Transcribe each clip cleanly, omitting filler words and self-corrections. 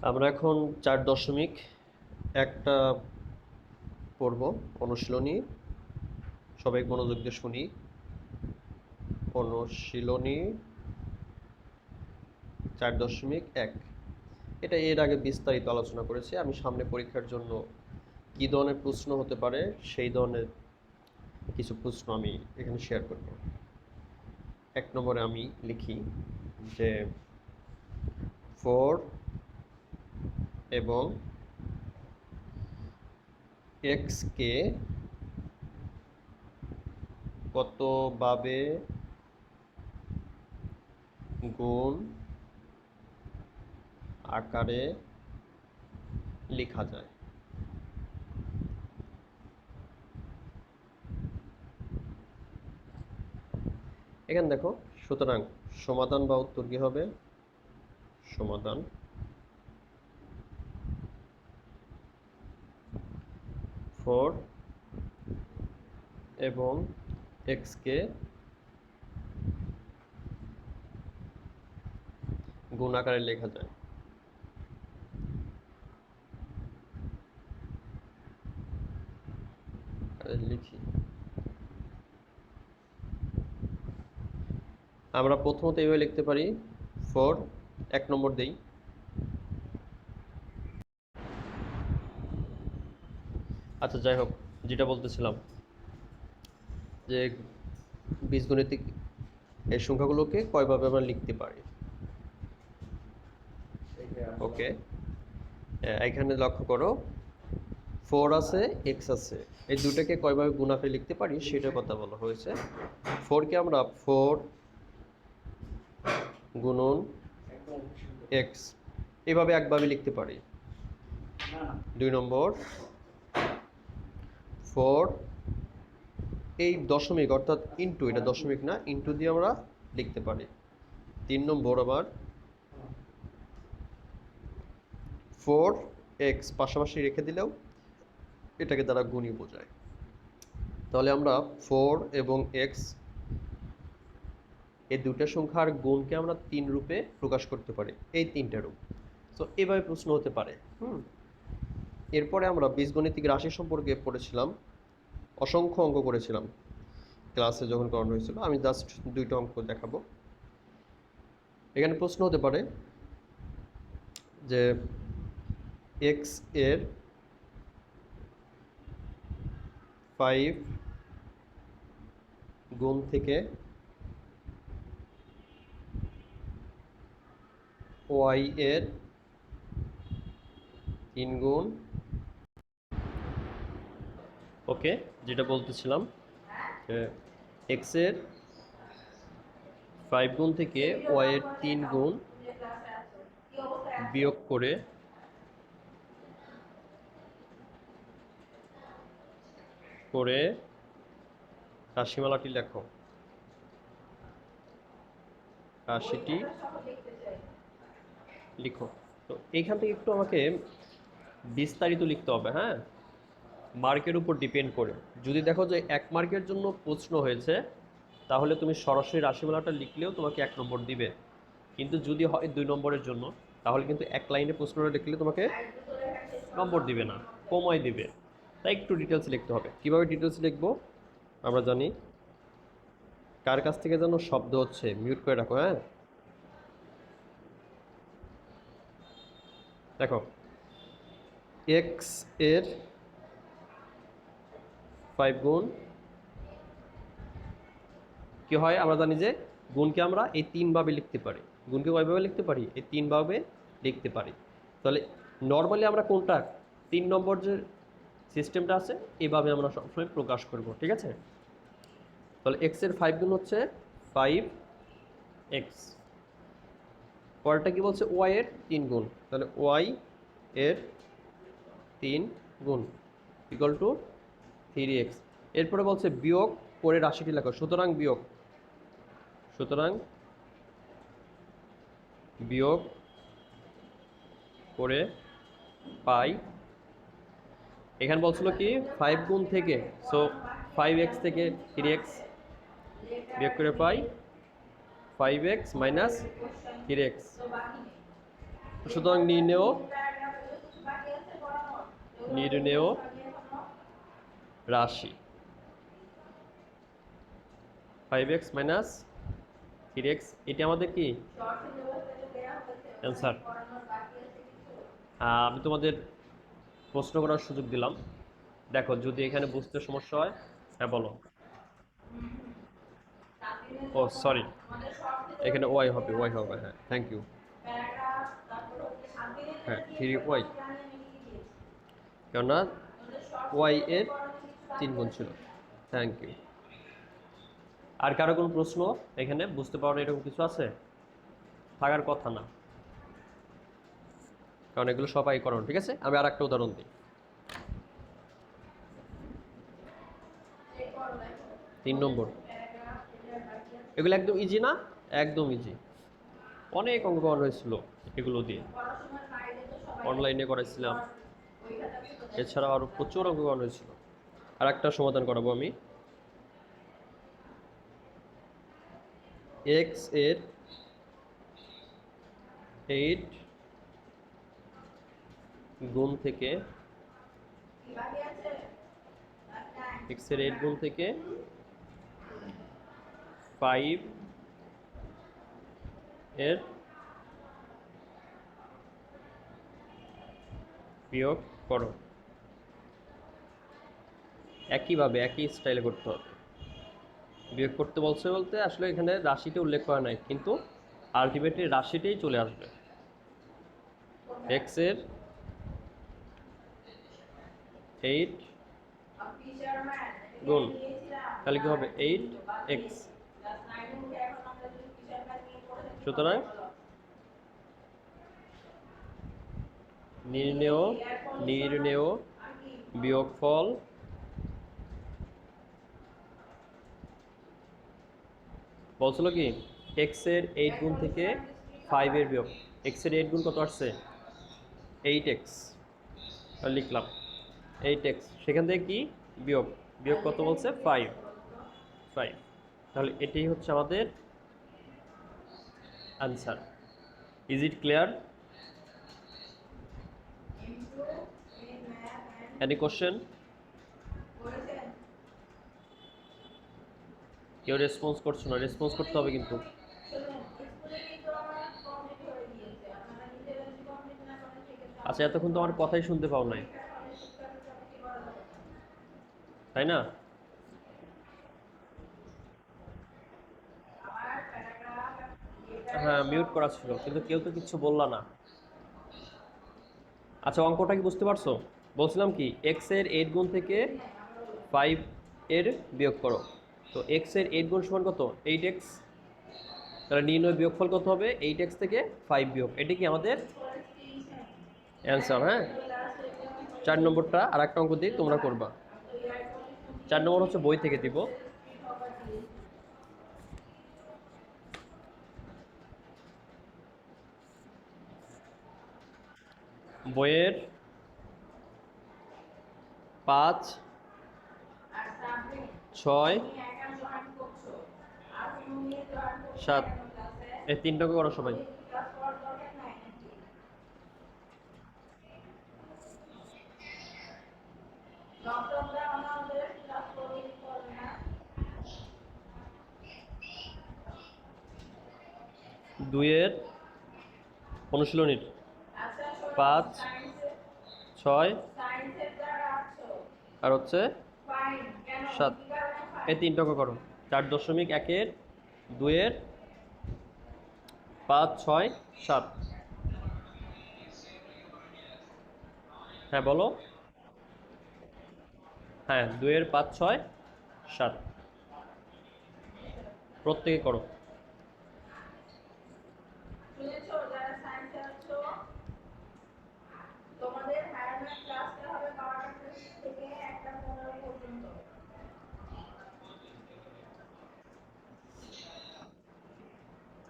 আমরা এখন 4 দশমিক একটা পড়ব অনুশীলনী। সবাই মনোযোগ দিয়ে শুনি। অনুশীলনী 4.1। এটা এর আগে বিস্তারিত আলোচনা করেছি। আমি সামনে পরীক্ষার জন্য কী ধরনের প্রশ্ন হতে পারে সেই ধরনের কিছু প্রশ্ন আমি এখানে শেয়ার করব। 1 নম্বরে আমি লিখি যে 4 এবং x কে কতভাবে গুণ আকারে লেখা যায়। এখানে দেখো, সুতরাং সমাধান বা উত্তর কি হবে? সমাধান 4 এবং x কে গুণ আকারে লেখা যায়। লিখি, আমরা প্রথমত এইভাবে লিখতে পারি 4 1 নম্বর দেই। আচ্ছা, যাই হোক, যেটা বলতেছিলাম যে বীজগণিতিক এই সংখ্যাগুলোকে কয়ভাবে আমরা লিখতে পারি। ওকে, এখানে লক্ষ্য করো 4 আছে, x আছে, এই দুটাকে কয়ভাবে গুণ আকারে লিখতে পারি সেটার কথা বলা হয়েছে। 4 কে আমরা 4 গুণন x এভাবে একভাবে লিখতে পারি। 2 নম্বর 4 এই দশমিক অর্থাৎ ইনটু, এটা দশমিক না, ইনটু দিয়ে আমরা লিখতে পারি। 3 নম্বর আবার 4x পাশাপাশি রেখে দিলেও এটাকে দ্বারা গুণই বোঝায়। তাহলে আমরা 4 এবং x এই দুটো সংখ্যার গুণকে আমরা 3 রূপে প্রকাশ করতে পারি, এই 3টা রূপ। তো এভাবে প্রশ্ন হতে পারে। এরপরে আমরা বীজগণিতিক রাশি সম্পর্কে পড়েছিলাম, অসংখ্য অঙ্ক করেছিলাম ক্লাসে যখন করানো হয়েছিল। আমি জাস্ট 2টা অঙ্ক দেখাবো। এখানে প্রশ্ন হতে পারে যে x এর 5 গুণ থেকে y এর 3 গুণ। ওকে, যেটা বলতেছিলাম x এর 5 গুণ থেকে y এর 3 গুণ বিয়োগ করে রাশিমালাটি লেখো। রাশিটি লিখো। তো এইখান থেকে একটু আমাকে বিস্তারিত লিখতে হবে, হ্যাঁ, মার্কের উপর ডিপেন্ড করে। যদি দেখো যে 1 মার্কের জন্য প্রশ্ন হয়েছে তাহলে তুমি সরাসরি রাশিমালাটা লিখলেও তোমাকে 1 নম্বর দিবে। কিন্তু যদি হয় 2 নম্বরের জন্য তাহলে কিন্তু 1 লাইনে প্রশ্নটা লিখলে তোমাকে নম্বর দিবে না, কমাই দিবে। তাই একটু ডিটেলস লিখতে হবে। কিভাবে ডিটেলস লিখবো আমরা জানি। কার কাছ থেকে যেন শব্দ হচ্ছে, মিউট করে রাখো। হ্যাঁ, দেখো x এর 5 গুণ কি হয় আমরা জানি যে গুণকে আমরা এই 3 ভাবে লিখতে পারি। গুণকে কয়ভাবে লিখতে পারি? এই 3 ভাবে লিখতে পারি। তাহলে নর্মালি আমরা কোনটা 3 নম্বর যে সিস্টেমটা আছে এইভাবে আমরা সবসময় প্রকাশ করব, ঠিক আছে? তাহলে x এর 5 গুণ হচ্ছে 5x। পরেরটা কি বলছে? y এর 3 গুণ। তাহলে y এর 3 গুণ ইকুয়াল টু 3x। এরপরে বলছে বিয়োগ করে রাশিটি লেখো। সুতরাং বিয়োগ করে পাই। এখানে বলছিল কি 5 গুণ থেকে, সো 5x থেকে 3x বিয়োগ করে পাই 5x মাইনাস 3x। সুতরাং নির্ণেয় রাশি 5x মাইনাস 3x, এটা আমাদের কি অ্যান্সার। আমি তোমাদের প্রশ্ন করার সুযোগ দিলাম। দেখো যদি এখানে বুঝতে সমস্যা হয়, হ্যাঁ বলো। ও সরি, এখানে ওয়াই হবে, হ্যাঁ থ্যাংক ইউ। হ্যাঁ 3y, কেননা ওয়াই এর 3 গুণ ছিল। Thank you. আর কারো কোনো প্রশ্ন এখানে বুঝতে পারো এরকম কিছু আছে? থাকার কথা না, কারণ এগুলো সবাই করো। ঠিক আছে, আমি আর একটা উদাহরণ দিই। 3 নম্বর, এগুলো একদম ইজি না? একদম ইজি, অনেক অঙ্ক করানো হয়েছিল এগুলো দিয়ে, অনলাইনে করাইছিলাম, এছাড়াও আরও প্রচুর অঙ্ক করানো হয়েছিল। আর একটা সমাধান করাবো আমি। এক্স এর 8 গুণ থেকে এক্স এর 8 গুণ থেকে 5 এর বিয়োগ করো। একইভাবে একই স্টাইলে করতে হবে। বিয়োগ করতে বলতে আসলে এখানে রাশিটা উল্লেখ করা নাই, কিন্তু আলটিমেটলি রাশিটাই চলে আসবে। এক্স এর 8 গুণ, তাহলে কি হবে 8x। সুতরাং নির্ণেয় বিয়োগফল বলছিল কি এক্স এর 8 গুণ থেকে 5 এর বিয়োগ। এক্স এর 8 গুণ কত আসছে? 8x, লিখলাম 8x, সেখান থেকে কি বিয়োগ, বিয়োগ কত বলছে? 5। তাহলে এটাই হচ্ছে আমাদের answer. Is it clear? Any question? কেউ রেসপন্স করছো না? রেসপন্স করতে হবে কিন্তু। আচ্ছা, এতক্ষণ তো আমার কথাই শুনতে পাও নাই, তাই না? হ্যাঁ মিউট করা ছিল, কিন্তু কেউ তো কিছু বললা না। আচ্ছা, অঙ্কটা কি বুঝতে পারছো? বলছিলাম কি এক্স এর 8 গুণ থেকে 5 এর বিয়োগ করো। তো এক্স এর 8 গুণ সমান কত? 8x। তাহলে নির্ণয় বিয়োগফল কত হবে? 8x থেকে 5 বিয়োগ। এটা কি আমাদের অ্যান্সার? হ্যাঁ, 4 নম্বরটা আর একটা অঙ্ক দিই, তোমরা করবা। 4 নম্বর হচ্ছে বই থেকে দিব। বইয়ের 5, 6, 7, এই 3টাকে করো সবাই। দুইয়ের অনুশীলনীর 5, 6 আর হচ্ছে 7, এই 3টাকে করো। 4.1-এর 2-এর 5, 6, 7। হ্যাঁ বলো। হ্যাঁ 2-এর 5, 6, 7 প্রত্যেকে করো।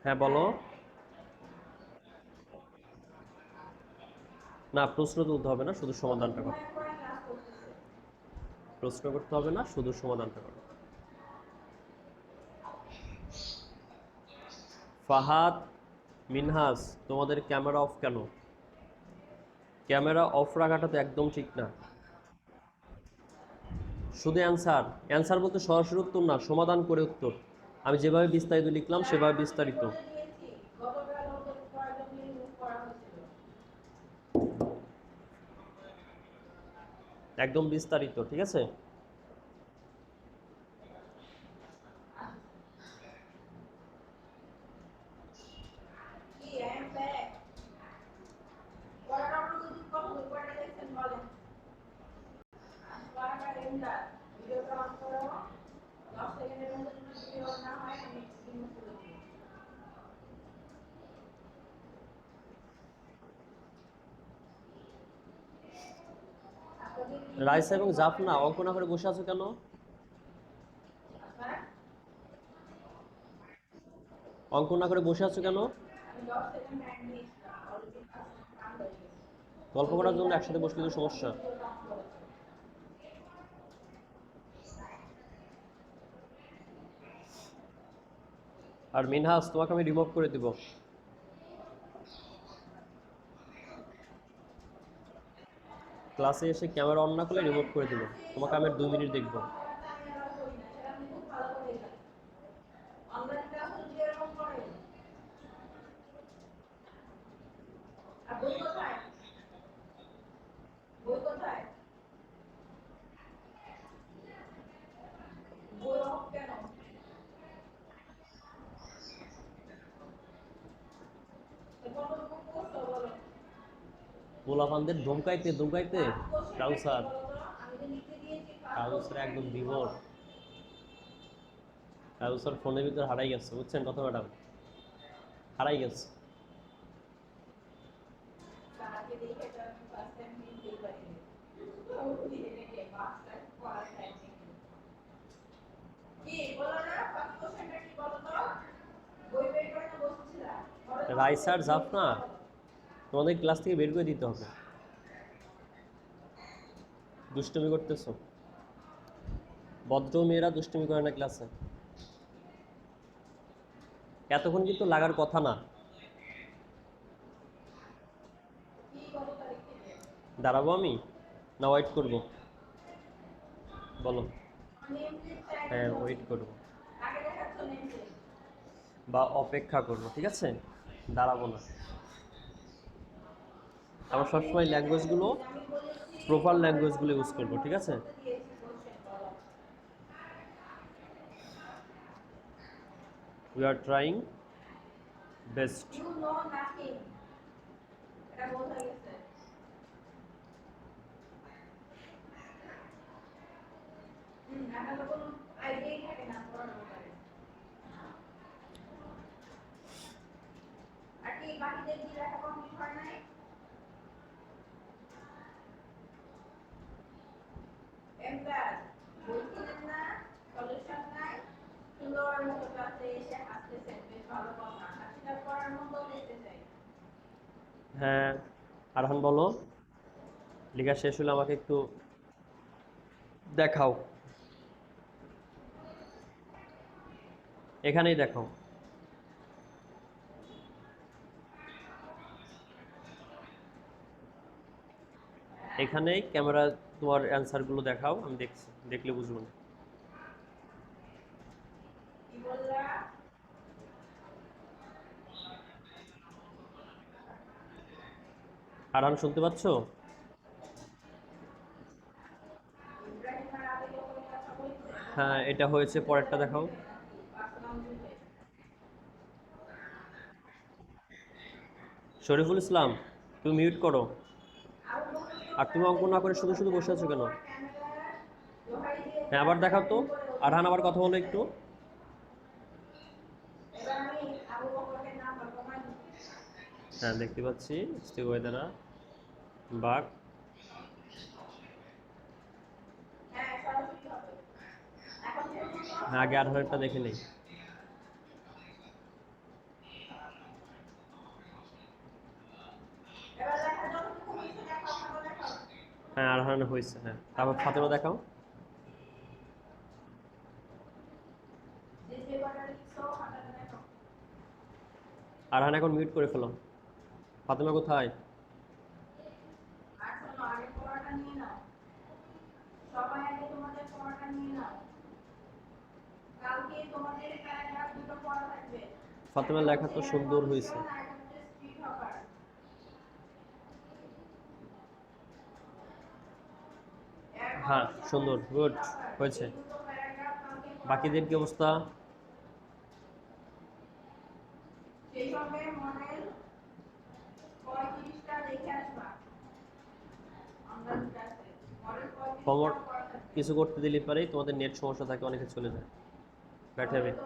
হ্যাঁ বলো। না, প্রশ্ন তুলতে হবে না, শুধু সমাধানটা করো। প্রশ্ন করতে হবে না, শুধু সমাধানটা করো। ফাহাদ, মিনহাজ, তোমাদের ক্যামেরা অফ কেন? ক্যামেরা অফ রাখাটা তো একদম ঠিক না। শুধু অ্যান্সার, অ্যান্সার বলতে সরাসরি উত্তর না, সমাধান করে উত্তর। আমি যেভাবে বিস্তারিত লিখলাম সেভাবে বিস্তারিত। একদম বিস্তারিত, ঠিক আছে? রাইসা এবং জাফনা অঙ্ক না করে বসে আছো কেন? অঙ্ক না করে বসে আছো কেন? গল্প করার জন্য একসাথে বসলে তো সমস্যা। আর মিনহাস, তোমাকে আমি রিমুভ করে দিব। ক্লাসে এসে ক্যামেরা অন না করলে রিমুভ করে দিব। তোমাকে আমি 2 মিনিট দেখবো। পোলাপানদের ধমকাইতে ধমকাইতে কাউসার, কাউসার একদম বিভোর। কাউসার ফোনের ভিতরে হারাই গেছে, বুঝছেন কথা ম্যাডাম? হারাই গেছে। রাইসার জাফনা, তোমাদের ক্লাস থেকে বের করে দিতে হবে। দুষ্টুমি করতেছো। ভদ্র মেয়েরা দুষ্টুমি করে না ক্লাসে। এতক্ষণ কিন্তু লাগার কথা না। দাঁড়াবো আমি না ওয়েট করব? বলো। হ্যাঁ, ওয়েট করব বা অপেক্ষা করব, ঠিক আছে? দাঁড়াবো না। আমরা সবসময় ল্যাঙ্গুয়েজগুলো, প্রপার ল্যাঙ্গুয়েজগুলো ইউজ করব, ঠিক আছে? We are trying best. হ্যাঁ, আরহান বলো। লেখা শেষ হলে আমাকে একটু দেখাও। এখানেই দেখাও। এখানেই ক্যামেরা তোমার অ্যান্সারগুলো দেখাও, আমি দেখছি, দেখলে বুঝবো না। আরহান শুনতে পাচ্ছ? হ্যাঁ, এটা হয়েছে, পরেরটা দেখাও। শরীফুল ইসলাম, তুমি মিউট করো। আর তুমি অঙ্ক না করে শুধু শুধু বসে আছো কেন? হ্যাঁ, আবার দেখাও তো। আরহান আবার কথা বলো একটু। হ্যাঁ, দেখতে পাচ্ছি। ওয়েদারা বাঘ। হ্যাঁ, আগে আরহানেরটা দেখে নেই। হ্যাঁ, আরহান হয়েছে, হ্যাঁ। তারপর ফাতেমা দেখাও। আরহান এখন মিউট করে ফেলো। ফাতেমা কোথায়? নিয়ে নাও, সবাই আগে তোমাদের পড়াটা নিয়ে নাও। কালকে তোমাদের প্যারাগ্রাফ দুটো পড়া থাকবে। ফাতেমা লেখা তো সুন্দর হয়েছে। হ্যাঁ সুন্দর, গুড হয়েছে। বাকিদের কি অবস্থা? সেই সঙ্গে মডেল 35টা দেখে আসবা। আমরা ক্লাসে মডেল 35টা হোমওয়ার্ক পড়া থাকবে। কিছু করতে দিলে পারেই তোমাদের নেট সমস্যা থাকে, অনেকে চলে যায়। Bad habit.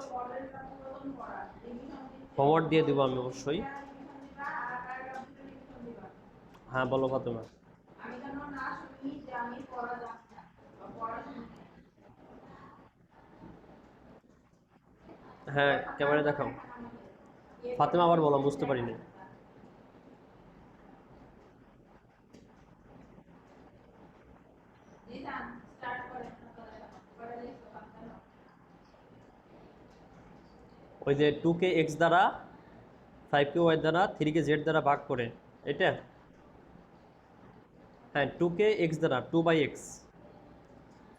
হোমওয়ার্ক দিয়ে দিব আমি অবশ্যই। হ্যাঁ বলো ফাতেমা। আমি যেন না শুনি যে আমি পড়া যাচ্ছে না বা পড়া শুনি। হ্যাঁ ক্যামেরা দেখাও। ফাতেমা আবার বলো, বুঝতে পারিনি। ওই যে 2কে এক্স দ্বারা, 5কে ওয়াই দ্বারা, 3কে জেড দ্বারা ভাগ করে, এটা? হ্যাঁ 2কে এক্স দ্বারা 2/x,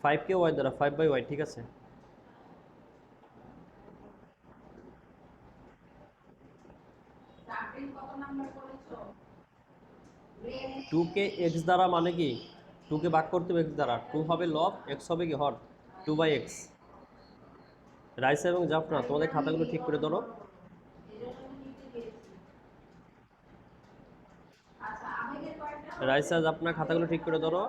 5কে ওয়াই দ্বারা 5/y, ঠিক আছে। 2কে এক্স দ্বারা মানে কি, 2কে ভাগ করতে হবে এক্স দ্বারা, 2 হবে লব, এক্স হবে কি হর, 2/x। রাইসা এবং জাফনা তোমাদের খাতাগুলো ঠিক করে ধরো। রাইসা জাফনা খাতাগুলো ঠিক করে ধরো।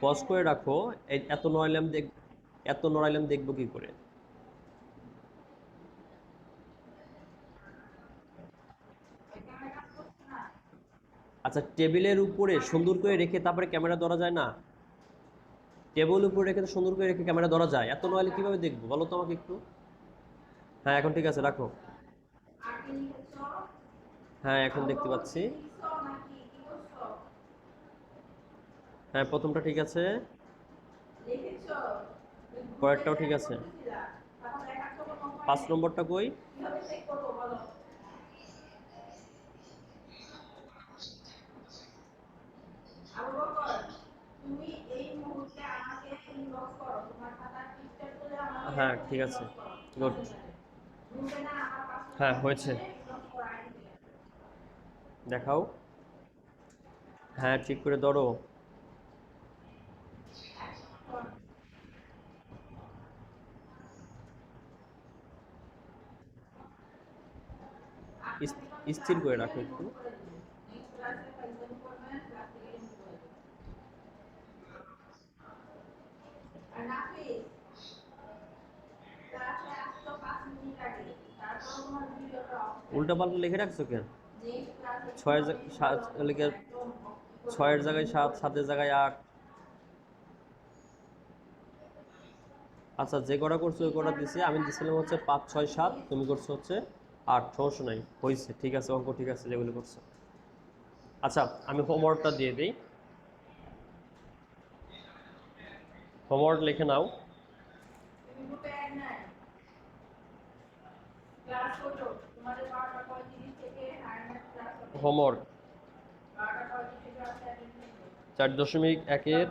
পজ করে রাখো। এত নড়াইলাম দেখবো কি করে? আচ্ছা টেবিলের উপরে সুন্দর করে রেখে তারপরে ক্যামেরা ধরা যায় না? টেবিল উপরে রেখে তো সুন্দর করে রেখে ক্যামেরা ধরা যায়, এত নড়াইলে কিভাবে দেখবো বলো তো আমাকে একটু। হ্যাঁ এখন ঠিক আছে, রাখো। হ্যাঁ এখন দেখতে পাচ্ছি। হ্যাঁ প্রথমটা ঠিক আছে, পরেরটাও ঠিক আছে। 5 নম্বরটা কই? হ্যাঁ ঠিক আছে, গুড। হ্যাঁ হয়েছে, দেখাও। হ্যাঁ ঠিক করে ধরো। স্থির করে রাখো একটু। উল্টা পাল্টা লিখে রাখছো কেন? 6-এর জায়গায় 7, 7-এর জায়গায় 8। আচ্ছা যে কটা করছো ওই কটা দিছি, আমি দিছিলাম হচ্ছে 5, 6, 7, তুমি করছো হচ্ছে 8, সমস্যা নাই, হয়েছে, ঠিক আছে, অঙ্ক ঠিক আছে যেগুলো করছো। আচ্ছা আমি হোমওয়ার্কটা দিয়ে দিই, হোমওয়ার্ক লিখে নাও। হোমওয়ার্ক 4.1-এর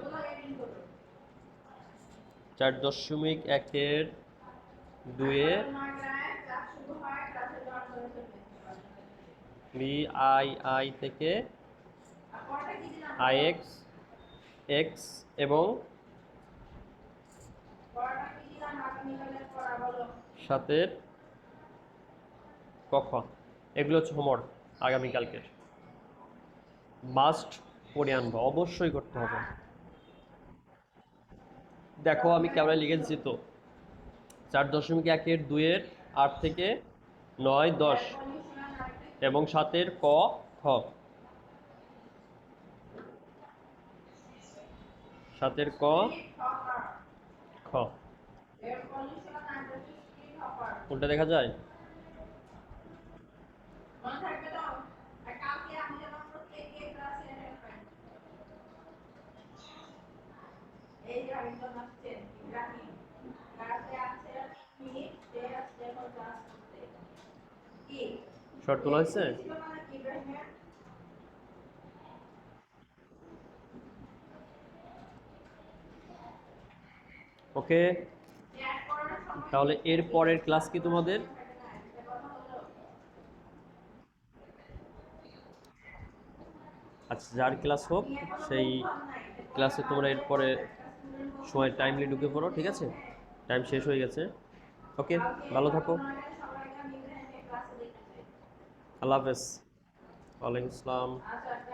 4.1-এর 2-এ BII থেকে IX, X এবং 7-এর ক খ, এগুলো হচ্ছে হোমওয়ার্ক আগামীকালকের। মাস্ট পড়ে আনবো, অবশ্যই করতে হবে। দেখো আমি ক্যামেরায় লিখে দিচ্ছি তো, 4.1-এর 2-এর 8 থেকে 9, 10 এবং 7-এর ক খ, 7-এর ক খ। কোনটা দেখা যায়? শর্ট তোলা হয়েছে? ছিল না নাকি ইব্রাহিমের? ওকে, অ্যাড করার সময় তাহলে এর পরের ক্লাস কি তোমাদের? থাকে না, এটা কথা হলো। আচ্ছা, যার ক্লাস হোক আমি এখনো সেই কনফার্ম নাই, এটা ক্লাসে কথা তোমরা না এরপরে বলে একটা স্টুডেন্ট বলছে সময় টাইমলি ঢুকে পড়ো, ঠিক আছে? টাইম শেষ হয়ে গেছে। ওকে, কালকে ভালো বা থাকো। পনেরো সবাইকে আমি ইব্রাহিমের ক্লাসে দেখতে চাই। আল্লাহ হাফেজ। ওয়ালাইকুম আসসালাম। আচ্ছা